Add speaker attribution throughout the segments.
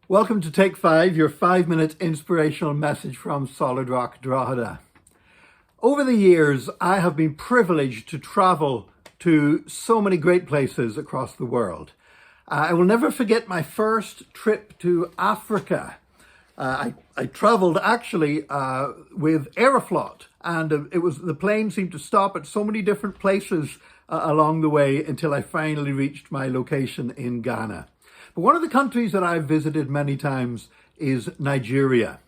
Speaker 1: Welcome to Take 5, your 5-minute inspirational message from Solid Rock Drogheda. Over the years, I have been privileged to travel to so many great places across the world. I will never forget my first trip to Africa. I traveled actually with Aeroflot, and the plane seemed to stop at so many different places along the way until I finally reached my location in Ghana. But one of the countries that I've visited many times is Nigeria.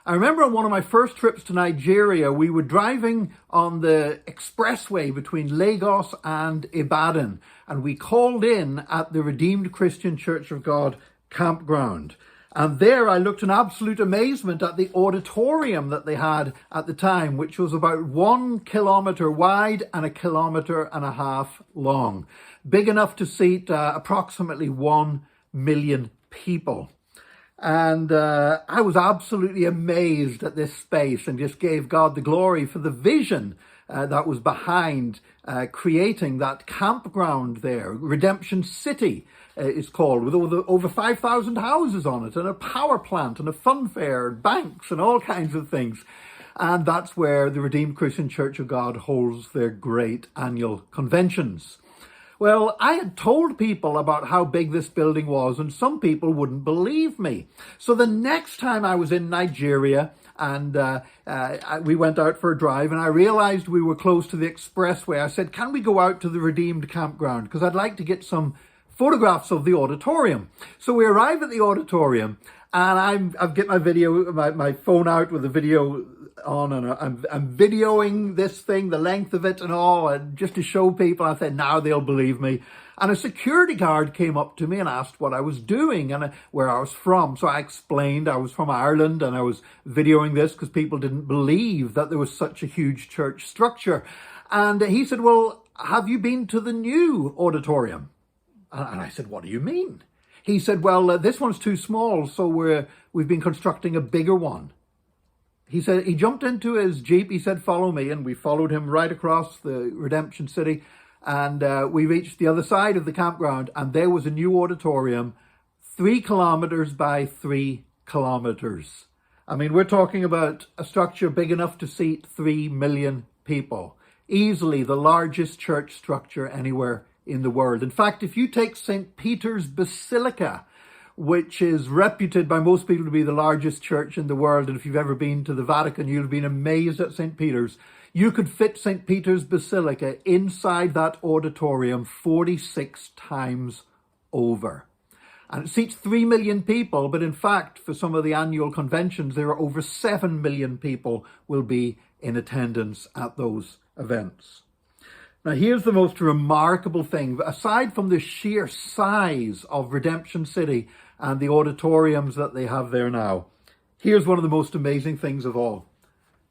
Speaker 1: I remember on one of my first trips to Nigeria, we were driving on the expressway between Lagos and Ibadan, and we called in at the Redeemed Christian Church of God campground. And there I looked in absolute amazement at the auditorium that they had at the time, which was about 1 kilometre wide and 1.5 kilometres long. Big enough to seat approximately 1 million people. And I was absolutely amazed at this space and just gave God the glory for the vision that was behind creating that campground there. Redemption City is called, with over 5,000 houses on it, and a power plant and a fun fair and banks and all kinds of things. And that's where the Redeemed Christian Church of God holds their great annual conventions. Well, I had told people about how big this building was, and some people wouldn't believe me. So the next time I was in Nigeria, and we went out for a drive, and I realized we were close to the expressway, I said, can we go out to the Redeemed campground? Because I'd like to get some photographs of the auditorium. So we arrive at the auditorium, and I've got my phone out with the video on, and I'm videoing this thing, the length of it and all, and just to show people. I said, now they'll believe me. And a security guard came up to me and asked what I was doing and where I was from. So I explained I was from Ireland, and I was videoing this because people didn't believe that there was such a huge church structure. And he said, well, have you been to the new auditorium? And I said, what do you mean? He said, well, this one's too small, so we've been constructing a bigger one. He said, he jumped into his Jeep, he said, follow me, and we followed him right across the Redemption City, and we reached the other side of the campground, and there was a new auditorium, 3 kilometres by 3 kilometres. I mean, we're talking about a structure big enough to seat 3 million people. Easily the largest church structure anywhere in the world. In fact, if you take St. Peter's Basilica, which is reputed by most people to be the largest church in the world, and if you've ever been to the Vatican, you'll have been amazed at St. Peter's. You could fit St. Peter's Basilica inside that auditorium 46 times over. And it seats 3 million people, but in fact, for some of the annual conventions, there are over 7 million people will be in attendance at those events. Now, here's the most remarkable thing. Aside from the sheer size of Redemption City and the auditoriums that they have there now, here's one of the most amazing things of all.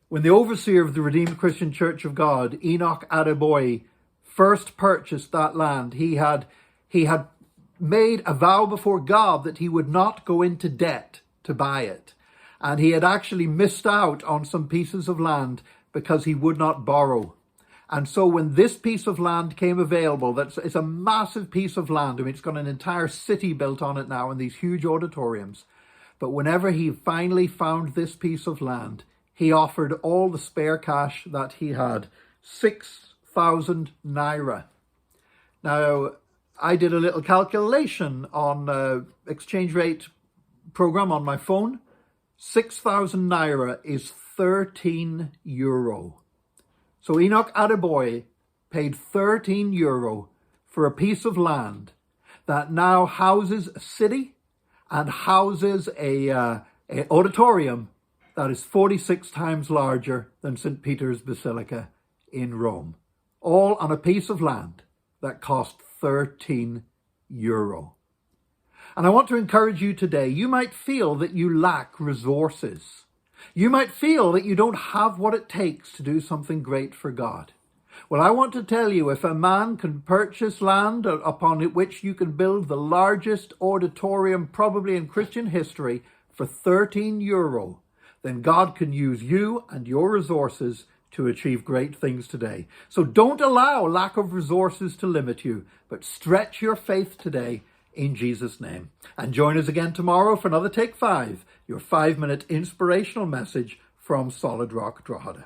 Speaker 1: When the overseer of the Redeemed Christian Church of God, Enoch Adeboye, first purchased that land, he had made a vow before God that he would not go into debt to buy it. And he had actually missed out on some pieces of land because he would not borrow. And so when this piece of land came available, it's a massive piece of land. I mean, it's got an entire city built on it now and these huge auditoriums. But whenever he finally found this piece of land, he offered all the spare cash that he had, 6,000 naira. Now, I did a little calculation on exchange rate program on my phone. 6,000 naira is 13 euro. So Enoch Adeboye paid 13 euro for a piece of land that now houses a city and houses a auditorium that is 46 times larger than St. Peter's Basilica in Rome. All on a piece of land that cost 13 euro. And I want to encourage you today, you might feel that you lack resources. You might feel that you don't have what it takes to do something great for God. Well, I want to tell you, if a man can purchase land upon which you can build the largest auditorium probably in Christian history for 13 euro, then God can use you and your resources to achieve great things today. So don't allow lack of resources to limit you, but stretch your faith today in Jesus' name. And join us again tomorrow for another Take 5, your 5-minute inspirational message from Solid Rock Drogheda.